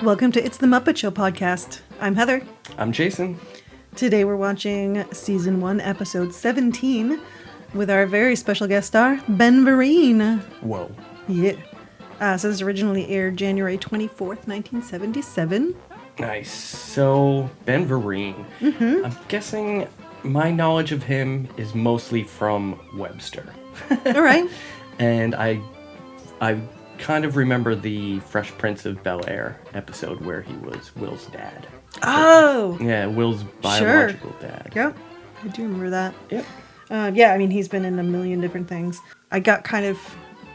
Welcome to It's the Muppet Show podcast. I'm Heather. I'm Jason. Today we're watching Season 1, Episode 17 with our very special guest star, Ben Vereen. Whoa. Yeah. So this originally aired January 24th, 1977. Nice. So, Ben Vereen. Mm-hmm. I'm guessing my knowledge of him is mostly from Webster. All right. And I kind of remember the Fresh Prince of Bel-Air episode where he was Will's dad. Oh! Yeah, Will's biological dad. Yep. I do remember that. Yep. Yeah, I mean, he's been in a million different things. I got kind of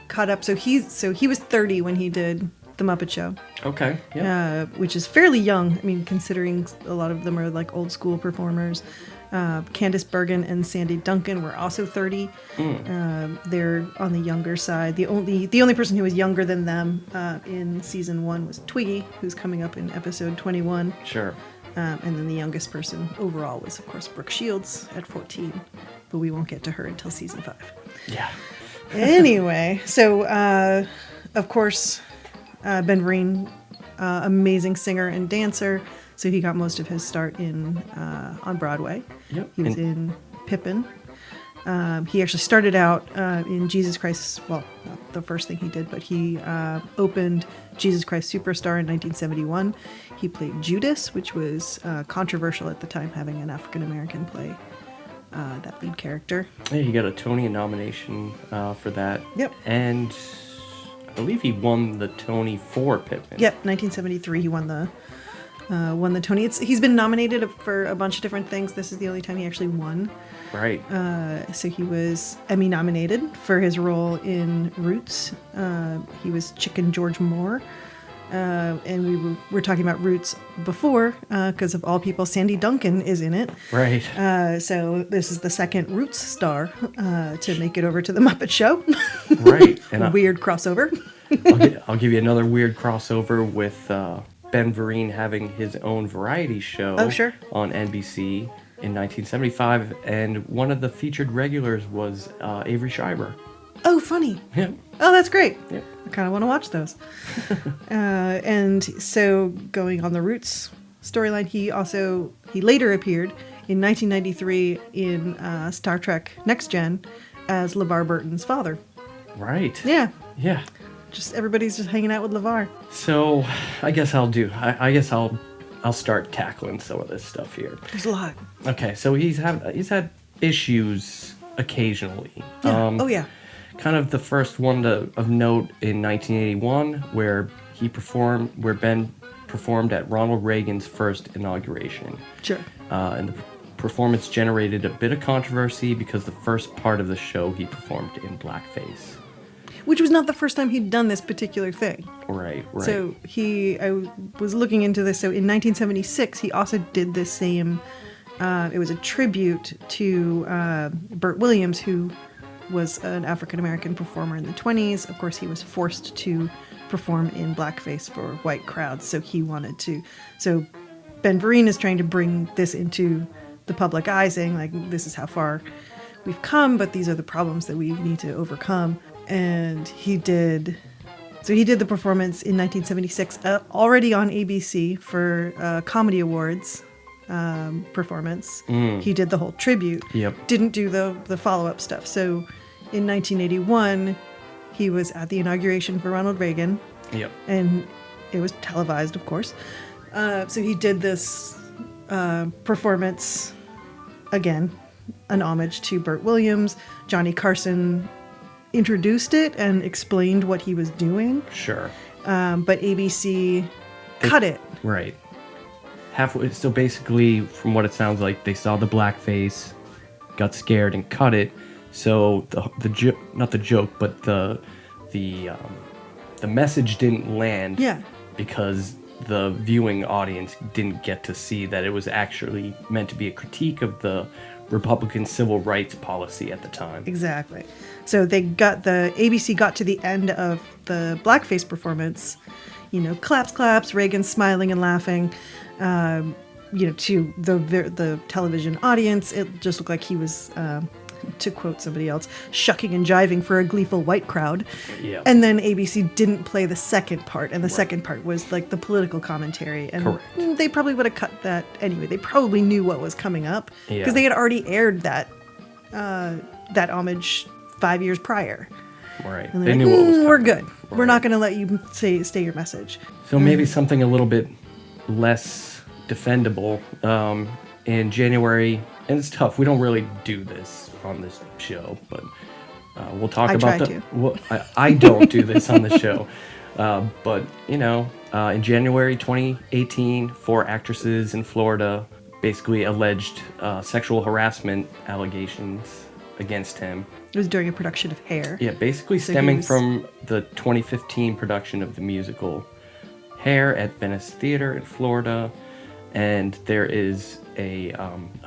caught up. So he was 30 when he did The Muppet Show. Okay. Yeah. Which is fairly young. I mean, considering a lot of them are like old school performers. Candice Bergen and Sandy Duncan were also 30. They're on the younger side. The only person who was younger than them in season 1 was Twiggy, who's coming up in episode 21. Sure. And then the youngest person overall was, of course, Brooke Shields at 14. But we won't get to her until season 5. Yeah. Anyway, so, of course, Ben Vereen, amazing singer and dancer. So he got most of his start on Broadway. Yep. He was in Pippin. He actually started out in Jesus Christ. Well, not the first thing he did, but he opened Jesus Christ Superstar in 1971. He played Judas, which was controversial at the time, having an African-American play that lead character. Yeah, he got a Tony nomination for that. Yep. And I believe he won the Tony for Pippin. Yep, 1973 he won the Tony. He's been nominated for a bunch of different things. This is the only time he actually won. Right. So he was Emmy nominated for his role in Roots. He was Chicken George Moore. And we were talking about Roots before, because of all people, Sandy Duncan is in it. Right. So this is the second Roots star to make it over to the Muppet Show. Right. And Weird crossover. I'll give you another weird crossover with Ben Vereen having his own variety show on NBC in 1975, and one of the featured regulars was Avery Schreiber. Oh, funny. Yeah. Oh, that's great. Yeah. I kind of want to watch those. And so going on the Roots storyline, he later appeared in 1993 in Star Trek Next Gen as LeVar Burton's father. Right. Yeah. Yeah. Everybody's just hanging out with LeVar. So I guess I'll start tackling some of this stuff here. There's a lot. Okay, so he's had issues occasionally. Yeah. Yeah. Kind of the first one of note in 1981, where Ben performed at Ronald Reagan's first inauguration. Sure. And the performance generated a bit of controversy because the first part of the show he performed in blackface. Which was not the first time he'd done this particular thing. Right. So I was looking into this. So in 1976, he also did the same. It was a tribute to Bert Williams, who was an African-American performer in the 20s. Of course, he was forced to perform in blackface for white crowds. So he wanted to. So Ben Vereen is trying to bring this into the public eye, saying, like, this is how far we've come, but these are the problems that we need to overcome. And he did the performance in 1976, already on ABC for Comedy Awards performance. He did the whole tribute. Yep. Didn't do the follow-up stuff. So in 1981, he was at the inauguration for Ronald Reagan. Yep. And it was televised, of course. So he did this performance, again, an homage to Bert Williams. Johnny Carson introduced it and explained what he was doing. Sure. But ABC cut it. Right. Halfway. So basically, from what it sounds like, they saw the blackface, got scared, and cut it. So not the joke, but the message didn't land. Yeah. Because the viewing audience didn't get to see that it was actually meant to be a critique of the Republican civil rights policy at the time. Exactly. So ABC got to the end of the blackface performance, claps, Reagan smiling and laughing, to the television audience. It just looked like he was to quote somebody else, shucking and jiving for a gleeful white crowd. Yeah. And then ABC didn't play the second part, and the second part was like the political commentary. And Correct. they probably would have cut that anyway. They probably knew what was coming up because Yeah. they had already aired that homage 5 years prior. Right. And They they're knew like, what was coming. we're good. We're Right. not going to let you stay your message. So maybe something a little bit less defendable. In January, and it's tough. We don't really do this on this show, but we'll talk about try the. to. Well, I don't do this on the show, but in January 2018, 4 actresses in Florida basically alleged sexual harassment allegations against him. It was during a production of Hair. Yeah, basically So stemming he was- from the 2015 production of the musical Hair at Venice Theater in Florida, and there is a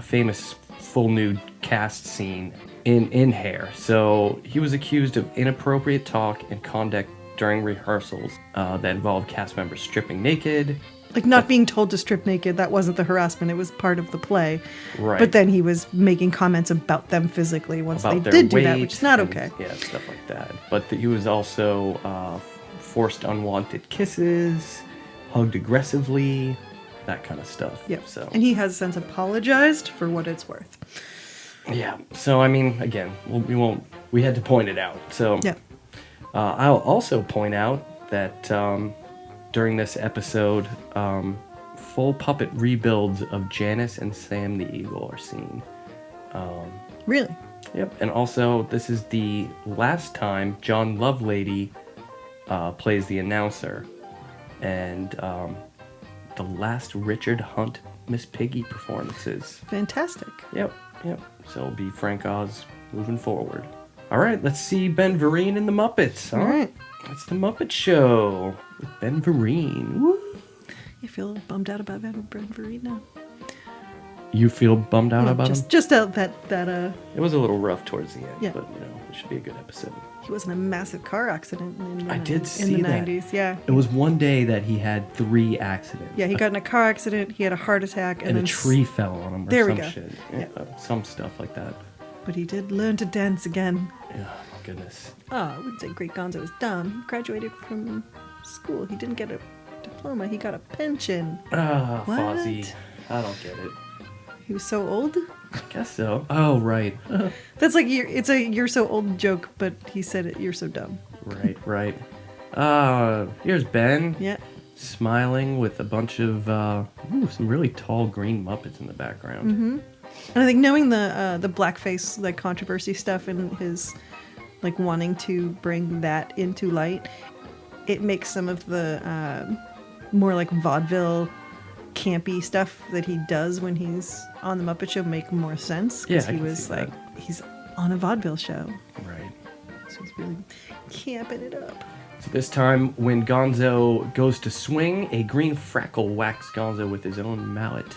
famous full nude cast scene in Hair. So he was accused of inappropriate talk and conduct during rehearsals that involved cast members stripping naked. Like not being told to strip naked, that wasn't the harassment. It was part of the play. Right. But then he was making comments about them physically once About they their did do that, weight which is not and, okay. Yeah, stuff like that. But he was also forced unwanted kisses, hugged aggressively, that kind of stuff. Yep. So And he has since apologized for what it's worth. yeah. So I mean, again, we had to point it out. So Yeah. I'll also point out that during this episode, full puppet rebuilds of Janice and Sam the Eagle are seen. Really? Yep. And also, this is the last time John Lovelady plays the announcer, and the last Richard Hunt Miss Piggy performances. Fantastic. Yep. So it'll be Frank Oz moving forward. All right, let's see Ben Vereen and the Muppets. Huh? All right. It's the Muppet Show with Ben Vereen. Woo! You feel bummed out about Ben Vereen now? You feel bummed out about him? Just out that It was a little rough towards the end, Yeah. but it should be a good episode. he was in a massive car accident in the, I did in see the that. 90s. Yeah. It was one day that he had 3 accidents. Yeah, he got in a car accident, he had a heart attack, and then a tree fell on him or There we some go. shit. Yeah. Some stuff like that. But he did learn to dance again. Yeah, my goodness. Oh, I wouldn't say Great Gonzo was dumb. He graduated from school. He didn't get a diploma. He got a pension. Ah, What? Fozzie. I don't get it. He was so old. Guess so. Oh, right. That's like it's a you're so old joke, but he said it. You're so dumb. Right. Here's Ben. Yeah. Smiling with a bunch of some really tall green Muppets in the background. Mm-hmm. And I think knowing the blackface like controversy stuff and his like wanting to bring that into light, it makes some of the more like vaudeville campy stuff that he does when he's on the Muppet Show make more sense. Yeah, I he can was see like that. he's on a vaudeville show, Right. so he's really camping it up. So this time, when Gonzo goes to swing, a green frackle whacks Gonzo with his own mallet.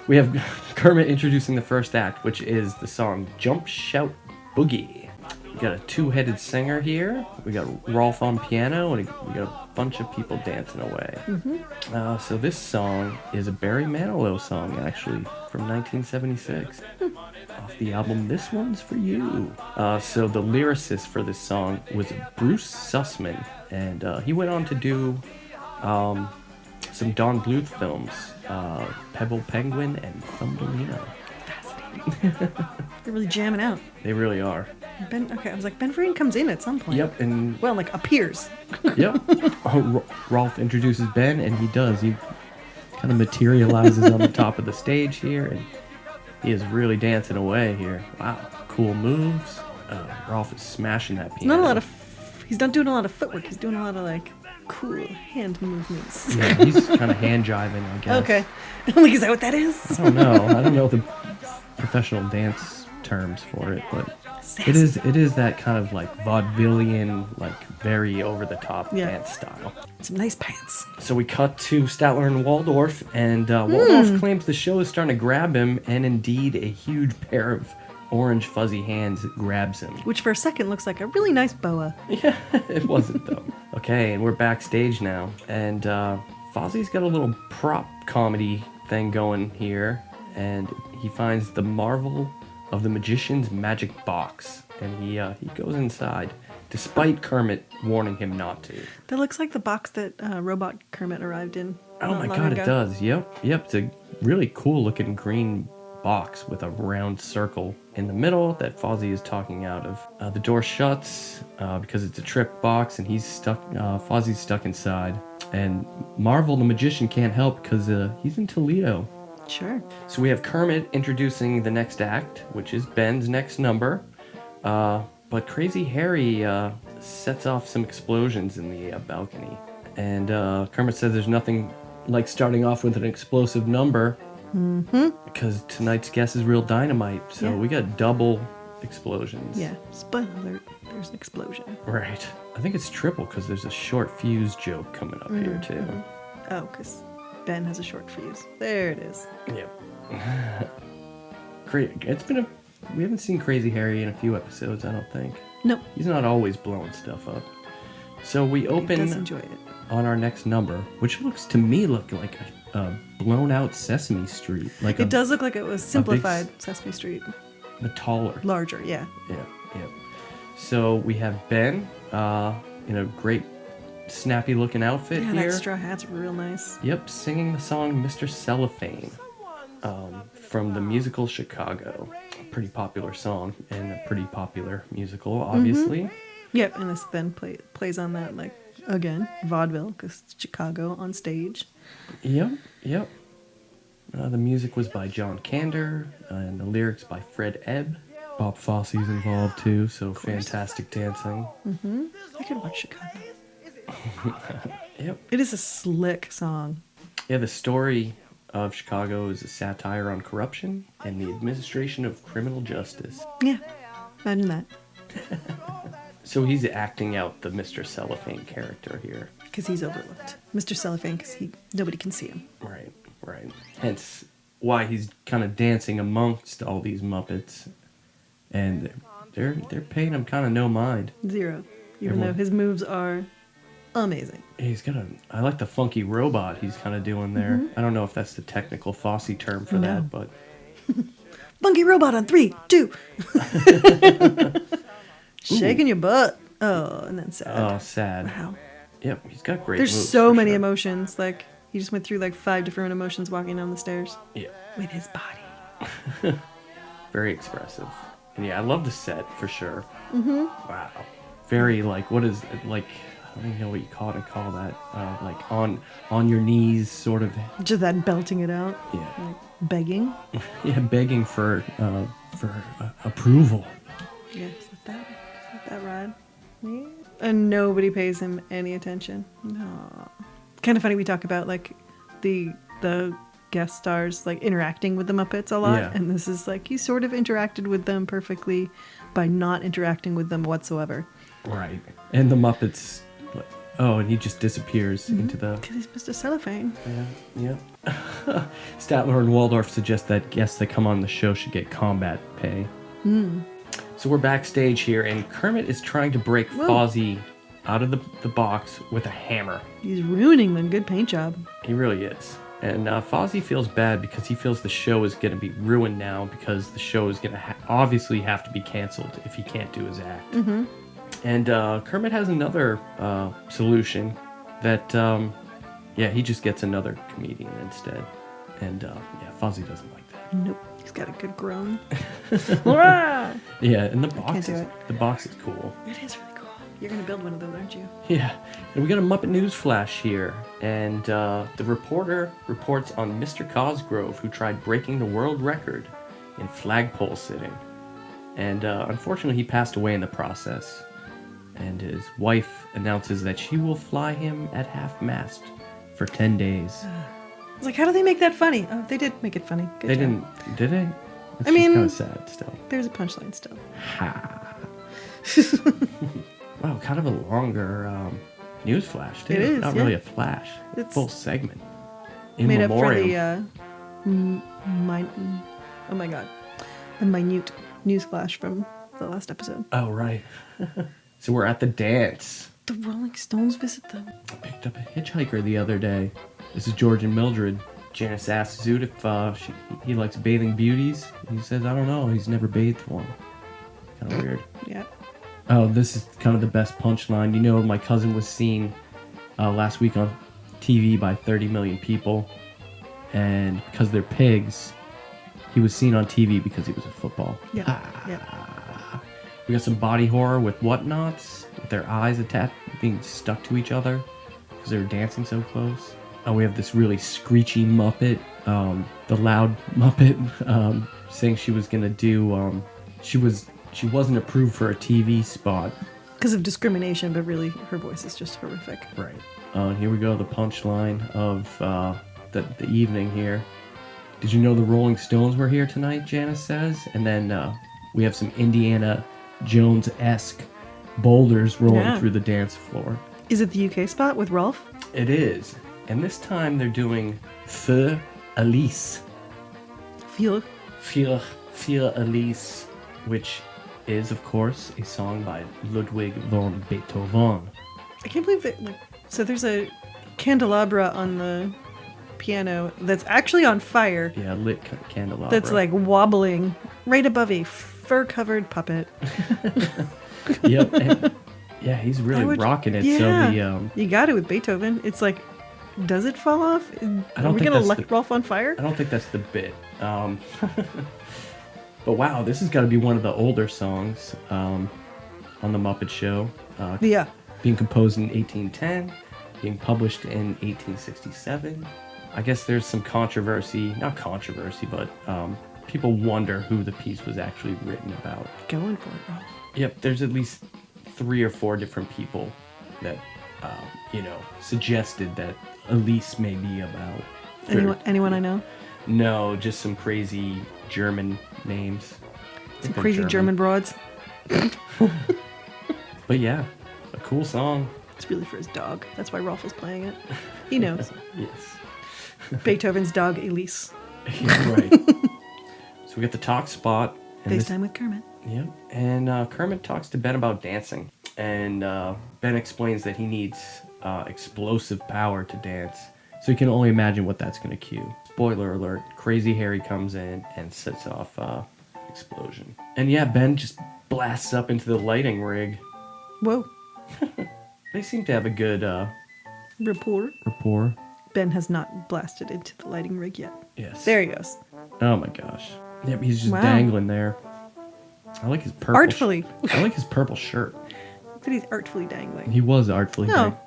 We have Kermit introducing the first act, which is the song Jump, Shout, Boogie. We got a 2-headed singer here. We got Rolf on piano, and we got a bunch of people dancing away. Mm-hmm. So this song is a Barry Manilow song, actually, from 1976. Off the album This One's For You. So the lyricist for this song was Bruce Sussman, and he went on to do some Don Bluth films, Pebble Penguin and Thumbelina. Fascinating. They're really jamming out. They really are. Ben was like Ben Vereen comes in at some point. Yep, and Well, like appears. yep. Rolf introduces Ben, and he does. He kind of materializes on the top of the stage here, and he is really dancing away here. Wow, cool moves. Rolf is smashing that piano. He's not doing a lot of footwork. He's doing a lot of like cool hand movements. Yeah, he's kind of hand jiving, I guess. Okay. I'm like, is that what that is? I don't know. I don't know the professional dance terms for it, but it is that kind of like vaudevillian, like very over the top dance style. Some nice pants. So we cut to Statler and Waldorf, and Waldorf claims the show is starting to grab him, and indeed a huge pair of orange fuzzy hands grabs him. Which for a second looks like a really nice boa. Yeah, it wasn't though. Okay, and we're backstage now, and Fozzie's got a little prop comedy thing going here, and he finds the Marvel of the magician's magic box, and he goes inside, despite Kermit warning him not to. That looks like the box that Robot Kermit arrived in. Oh my god, it does. Yep. It's a really cool looking green box with a round circle in the middle that Fozzie is talking out of. The door shuts because it's a trip box, and he's stuck. Fozzie's stuck inside, and Marvel the magician can't help because he's in Toledo. Sure. So we have Kermit introducing the next act, which is Ben's next number. But Crazy Harry sets off some explosions in the balcony. And Kermit says there's nothing like starting off with an explosive number. Mm-hmm. Because tonight's guest is real dynamite. So we got double explosions. Yeah. Spoiler alert, there's an explosion. Right. I think it's triple because there's a short fuse joke coming up here, too. Mm-hmm. Oh, because Ben has a short fuse. There it is. Yep. Great. We haven't seen Crazy Harry in a few episodes, I don't think. Nope. He's not always blowing stuff up. So we open enjoy it. On our next number, which looks to me like a blown out Sesame Street. It does look like it was simplified Sesame Street. But taller. Larger, yeah. Yeah. So we have Ben in a great snappy looking outfit here. Yeah, that straw hat's real nice. Yep, singing the song Mr. Cellophane from the musical Chicago. A pretty popular song and a pretty popular musical, obviously. Mm-hmm. Yep, and this then plays on that, like, again, vaudeville, because it's Chicago on stage. Yep. The music was by John Kander, and the lyrics by Fred Ebb. Bob Fosse's involved too, so fantastic dancing. Mm-hmm. I could watch Chicago. Yep. It is a slick song. Yeah, the story of Chicago is a satire on corruption and the administration of criminal justice. Yeah, imagine that. So he's acting out the Mr. Cellophane character here. Because he's overlooked. Mr. Cellophane, because nobody can see him. Right. Hence why he's kind of dancing amongst all these Muppets. And they're paying him kind of no mind. Zero. Even though his moves are amazing. He's got I like the funky robot he's kind of doing there. Mm-hmm. I don't know if that's the technical Fosse term for that, but... Funky robot on 3, 2. Shaking your butt. Oh, and then sad. Oh, sad. Wow. Yep, he's got great There's moves. So many emotions. Like, he just went through like 5 different emotions walking down the stairs. Yeah. With his body. Very expressive. And yeah, I love the set for sure. Mm-hmm. Wow. Very what is it, like, I don't even know what you call that. Like on your knees, sort of. Just that belting it out. Yeah. Like begging. Yeah, begging for approval. Yeah, is that ride? Yeah. And nobody pays him any attention. No. Kind of funny we talk about like the guest stars like interacting with the Muppets a lot, and this is like he sort of interacted with them perfectly by not interacting with them whatsoever. Right. And the Muppets, and he just disappears into the... Because he's Mr. Cellophane. Yeah. Statler and Waldorf suggest that guests that come on the show should get combat pay. So we're backstage here, and Kermit is trying to break Fozzie out of the box with a hammer. He's ruining the good paint job. He really is. And Fozzie feels bad because he feels the show is going to be ruined now because the show is going to obviously have to be canceled if he can't do his act. Mm-hmm. And Kermit has another solution that, he just gets another comedian instead. And Fozzie doesn't like that. Nope. He's got a good groan. Yeah, and the box is cool. It is really cool. You're going to build one of those, aren't you? Yeah. And we got a Muppet News flash here. And the reporter reports on Mr. Cosgrove, who tried breaking the world record in flagpole sitting. And unfortunately, he passed away in the process. And his wife announces that she will fly him at half-mast for 10 days. I was like, how do they make that funny? Oh, they did make it funny. Good they job. Didn't, did they? That's kind of sad still. There's a punchline still. Ha. Wow, kind of a longer news flash, too. It is, Not really a flash. It's full segment. In made memoriam. up for the minute news flash from the last episode. Oh, right. So we're at the dance. The Rolling Stones visit them. I picked up a hitchhiker the other day. This is George and Mildred Janice asks Zoot if he likes bathing beauties. He says, I don't know. He's never bathed one. Kind of weird. Yeah. Oh, this is kind of the best punchline. You know, my cousin was seen last week on TV by 30 million people. And because they're pigs, he was seen on TV because he was a football. Yeah. Yeah. We got some body horror with whatnots, with their eyes attached, being stuck to each other because they were dancing so close. We have this really screechy Muppet, the loud Muppet, saying she was gonna do. She wasn't approved for a TV spot because of discrimination, but really her voice is just horrific. Right. And here we go, the punchline of the evening here. Did you know the Rolling Stones were here tonight? Janice says, and then we have some Indiana Jones-esque boulders rolling through the dance floor. Is it the UK spot with Rolf? It is. And this time they're doing Für Elise. Für Elise, which is, of course, a song by Ludwig von Beethoven. I can't believe that. So there's a candelabra on the piano that's actually on fire. Yeah, lit candelabra. That's wobbling right above a fur-covered puppet. Yep. And, yeah, he's really rocking it. Yeah, so you got it with Beethoven. It's like, does it fall off? Are we gonna light Rolf on fire? I don't think that's the bit. But wow, this has got to be one of the older songs on the Muppet Show. Yeah. Being composed in 1810, being published in 1867. I guess there's some controversy, not controversy, but people wonder who the piece was actually written about. Going for it, Rolf. Yep, there's at least 3 or 4 different people that, suggested that Elise may be about. Anyone I know? No, just some crazy German names. Some crazy German broads. But yeah, a cool song. It's really for his dog. That's why Rolf was playing it. He knows. Yes. Beethoven's dog, Elise. Yeah, right. So we got the talk spot. FaceTime with Kermit. Yep. And Kermit talks to Ben about dancing. And Ben explains that he needs explosive power to dance. So you can only imagine what that's going to cue. Spoiler alert, Crazy Harry comes in and sets off explosion. And yeah, Ben just blasts up into the lighting rig. Whoa. They seem to have a good rapport. Ben has not blasted into the lighting rig yet. Yes. There he goes. Oh my gosh. Yep, he's just dangling there. I like his purple artfully. I like his purple shirt. But he's artfully dangling. He was artfully dangling.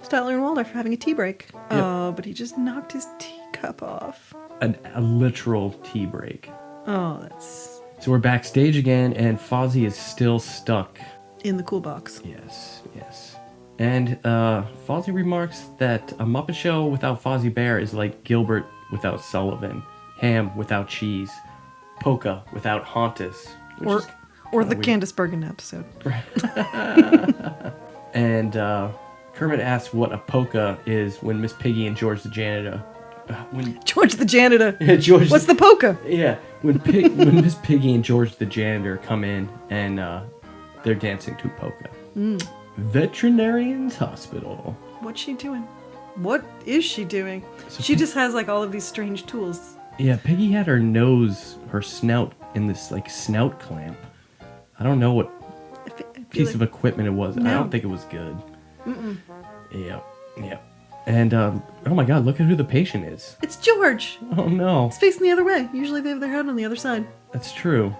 Statler and Waldorf having a tea break. Yep. Oh, but he just knocked his teacup off. A literal tea break. Oh, that's... So we're backstage again, and Fozzie is still stuck. In the cool box. Yes. And Fozzie remarks that a Muppet Show without Fozzie Bear is like Gilbert without Sullivan, Ham without cheese, Polka without Hauntus. Or the Candice Bergen episode. And Kermit asks what a polka is when Miss Piggy and George the janitor... George the janitor. Yeah, what's the polka? Yeah, when Miss Piggy and George the janitor come in and they're dancing to polka. Veterinarian's Hospital. What's she doing? What is she doing? So she just has all of these strange tools. Yeah, Piggy had her snout in this snout clamp. I don't know what piece of equipment it was. No. I don't think it was good. Mm-mm. Yeah. And, oh my god, look at who the patient is. It's George. Oh no. He's facing the other way. Usually they have their head on the other side. That's true.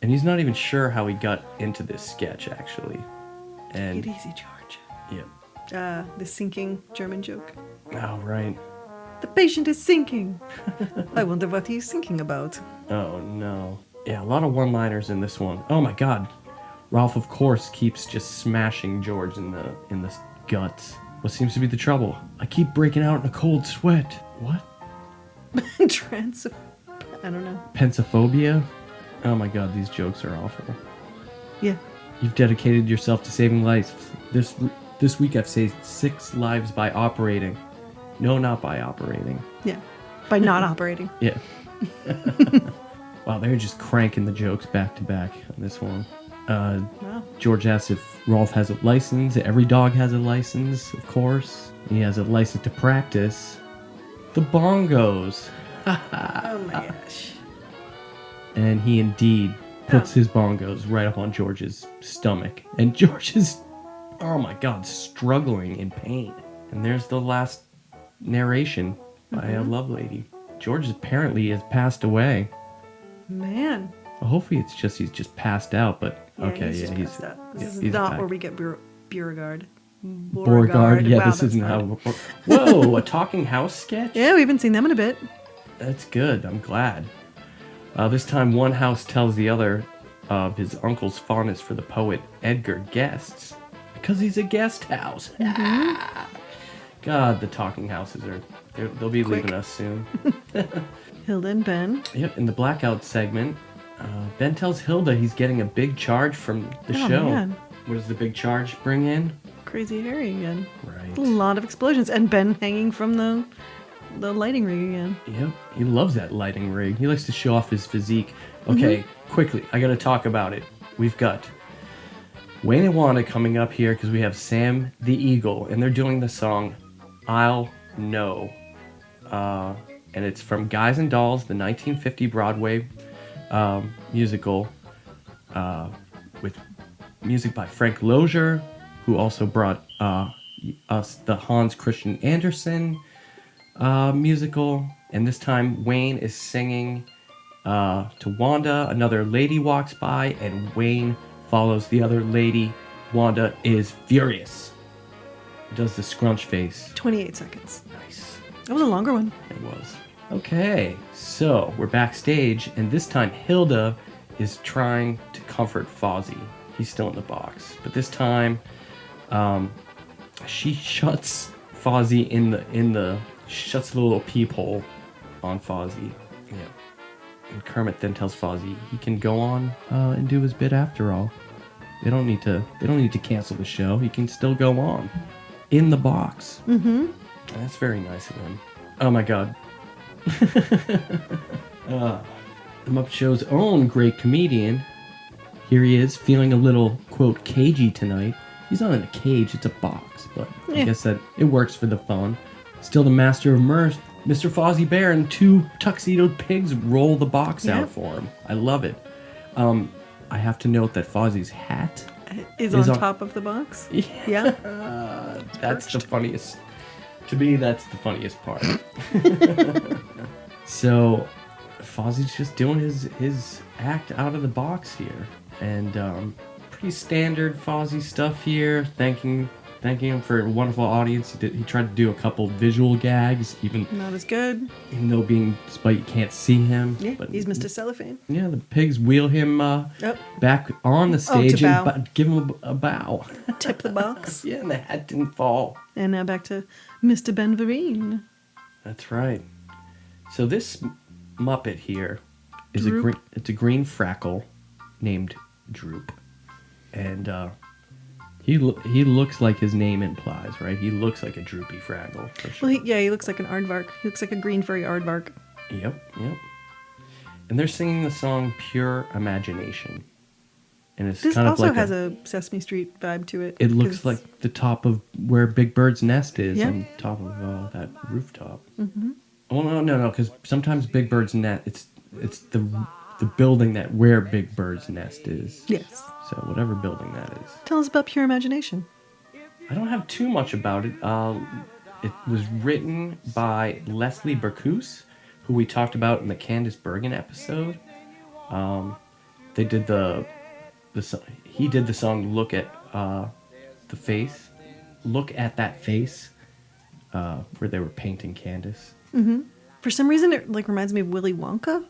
And he's not even sure how he got into this sketch, actually. And take it easy, George. Yeah. The sinking German joke. Oh, right. The patient is sinking. I wonder what he's thinking about. Oh, no. Yeah, a lot of one-liners in this one. Oh my god. Ralph, of course, keeps just smashing George in the guts. What seems to be the trouble? I keep breaking out in a cold sweat. What? I don't know. Pensophobia? Oh my god, these jokes are awful. Yeah. You've dedicated yourself to saving lives. This week I've saved 6 lives by operating. No, not by operating. Yeah. By not operating. Yeah. Wow, they're just cranking the jokes back to back on this one. Wow. George asks if Rolf has a license. Every dog has a license, of course. He has a license to practice. The bongos. Oh my gosh. And he indeed puts his bongos right up on George's stomach. And George is, oh my God, struggling in pain. And there's the last narration by a love lady. George apparently has passed away. Man. Well, hopefully it's just he's just passed out, but Yeah, okay, he's yeah, just he's passed out. This is he's not back. where we get Beauregard. Beauregard. Yeah, Wow, this that's isn't hard. how. Whoa, a talking house sketch? Yeah, we haven't seen them in a bit. That's good. I'm glad. This time, one house tells the other of his uncle's fondness for the poet Edgar Guest's because he's a guest house. God, the talking houses they'll be leaving us soon. Hilda and Ben. Yep, in the blackout segment, Ben tells Hilda he's getting a big charge from the show. Man. What does the big charge bring in? Crazy Harry again. Right. A lot of explosions. And Ben hanging from the lighting rig again. Yep, he loves that lighting rig. He likes to show off his physique. Okay, quickly, I gotta talk about it. We've got Wayne and Wanda coming up here because we have Sam the Eagle, and they're doing the song I'll Know. And it's from Guys and Dolls, the 1950 Broadway musical, with music by Frank Lozier, who also brought us the Hans Christian Andersen musical. And this time Wayne is singing to Wanda. Another lady walks by, and Wayne follows the other lady. Wanda is furious. Does the scrunch face. 28 seconds. Nice. That was a longer one. It was. Okay, so we're backstage, and this time Hilda is trying to comfort Fozzie. He's still in the box, but this time, she shuts Fozzie shuts the little peephole on Fozzie. Yeah. And Kermit then tells Fozzie he can go on and do his bit after all. They don't need to cancel the show. He can still go on in the box. Mm-hmm. That's very nice of him. Oh my God. The Muppet Show's own great comedian. Here he is, feeling a little, quote, cagey tonight. He's not in a cage, it's a box, but I guess that it works for the fun. Still the master of mirth, Mr. Fozzie Bear and two tuxedoed pigs roll the box out for him. I love it. I have to note that Fozzie's hat is on top of the box. Yeah. That's the funniest. To me, that's the funniest part. So, Fozzie's just doing his act out of the box here. And pretty standard Fozzie stuff here. Thanking him for a wonderful audience. He tried to do a couple visual gags, even Not as good. Even though despite you can't see him. Yeah, but he's Mr. Cellophane. Yeah, the pigs wheel him back on the stage and give him a bow. Tip the box. Yeah, and the hat didn't fall. And now back to Mr. Ben Vereen. That's right. So this Muppet here is Droop. It's a green frackle named Droop, and he looks like his name implies, right? He looks like a droopy fraggle for sure. Well, he looks like an aardvark. He looks like a green furry aardvark. Yep. And they're singing the song "Pure Imagination," and it's This kind of also like has a Sesame Street vibe to it. It looks like the top of where Big Bird's nest is, Yeah. on top of that rooftop. Mm-hmm. Well, no, because sometimes Big Bird's nest, it's the building where Big Bird's nest is. Yes. So whatever building that is. Tell us about Pure Imagination. I don't have too much about it. It was written by Leslie Berkus, who we talked about in the Candice Bergen episode. They did he did the song "Look at the Face," "Look at That Face," where they were painting Candice. Mm-hmm. For some reason, it reminds me of Willy Wonka.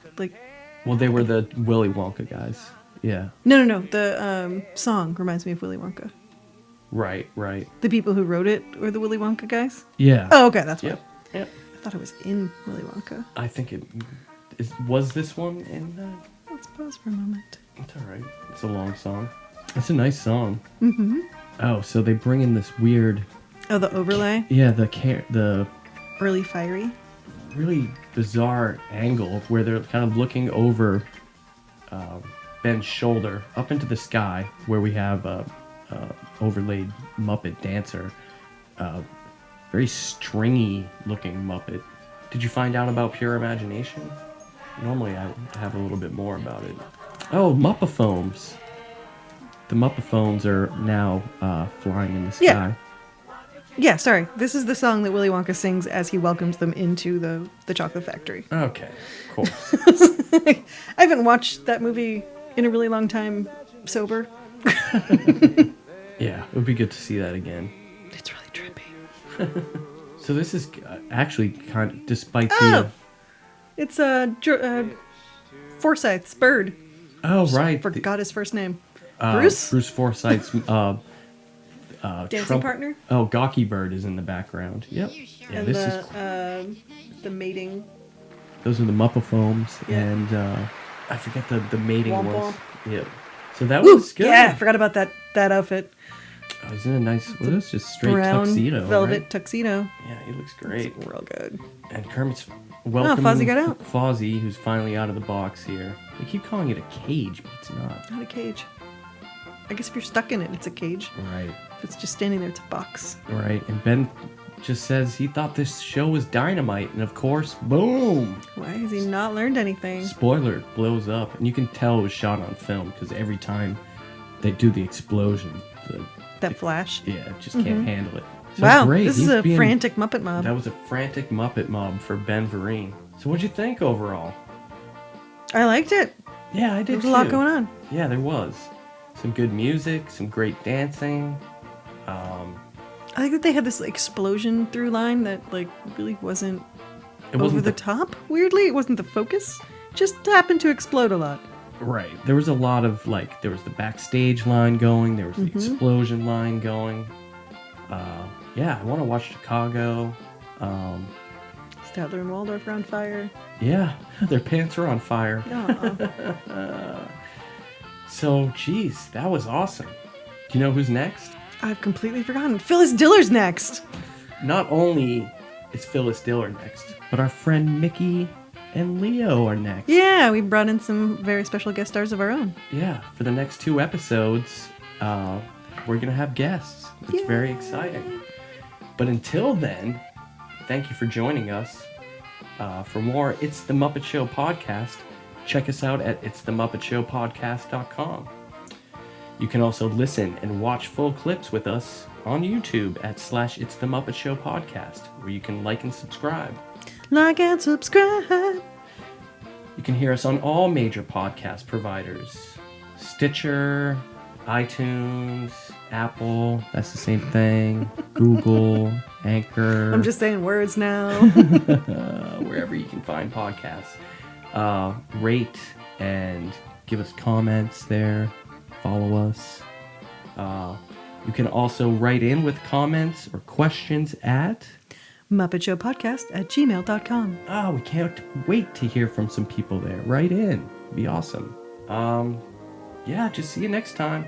Well, they were the Willy Wonka guys. Yeah. No. The song reminds me of Willy Wonka. Right. The people who wrote it were the Willy Wonka guys? Yeah. Oh, okay, that's what. Yep. I thought it was in Willy Wonka. I think it was this one in. Let's pause for a moment. It's all right. It's a long song. It's a nice song. Mm-hmm. Oh, so they bring in this weird. Oh, the overlay? Yeah, the Early fiery? really bizarre angle where they're kind of looking over Ben's shoulder up into the sky, where we have a overlaid Muppet dancer, very stringy looking Muppet, Did you find out about Pure Imagination? Normally I have a little bit more about it. Oh, Muppaphones. The Muppaphones are now flying in the sky. Yeah. Yeah, sorry. This is the song that Willy Wonka sings as he welcomes them into the chocolate factory. Okay, of course. I haven't watched that movie in a really long time sober. Yeah, it would be good to see that again. It's really trippy. So this is actually kind of, despite it's Forsyth's bird. Oh, right. Forgot his first name. Bruce Forsyth's dancing partner. Oh, Gawky Bird is in the background. Yep. Yeah, and this is the mating. Those are the Muppaphones, yeah. And I forget the mating Womp ones. womp. Yep. So that was good. Yeah, I forgot about that outfit. Oh, he's in a nice, what is this? Straight brown tuxedo, velvet right? tuxedo. Yeah, he looks great. It's real good. And Kermit's welcoming Fozzie got out. Fozzie, who's finally out of the box here. We keep calling it a cage, but it's not. Not a cage. I guess if you're stuck in it, it's a cage. Right. If it's just standing there, it's a box. Right. And Ben just says he thought this show was dynamite, and of course, boom! Why has he not learned anything? Spoiler, blows up. And you can tell it was shot on film, because every time they do the explosion, that flash? Yeah, just can't handle it. So wow, great. This is a frantic Muppet mob. That was a frantic Muppet mob for Ben Vereen. So what'd you think overall? I liked it. Yeah, I did too. There was a lot going on. Yeah, there was. Some good music, some great dancing. I like that they had this explosion through line that really wasn't over the top. Weirdly, it wasn't the focus. Just happened to explode a lot. Right. There was a lot of there was the backstage line going. There was the explosion line going. Yeah, I want to watch Chicago. Statler and Waldorf are on fire. Yeah, their pants are on fire. So, geez, that was awesome. Do you know who's next? I've completely forgotten. Phyllis Diller's next. Not only is Phyllis Diller next, but our friend Mickey and Leo are next. Yeah, we brought in some very special guest stars of our own. Yeah, for the next 2 episodes, we're going to have guests. It's very exciting. But until then, thank you for joining us. For more It's the Muppet Show podcast, check us out at itsthemuppetshowpodcast.com. You can also listen and watch full clips with us on YouTube at /It's the Muppet Show podcast, where you can like and subscribe. Like and subscribe. You can hear us on all major podcast providers. Stitcher, iTunes, Apple, that's the same thing. Google, Anchor. I'm just saying words now. Wherever you can find podcasts. Rate and give us comments there. Follow us. You can also write in with comments or questions at MuppetShowPodcast@gmail.com. Oh, we can't wait to hear from some people there. Write in. It'd be awesome. Yeah, just see you next time.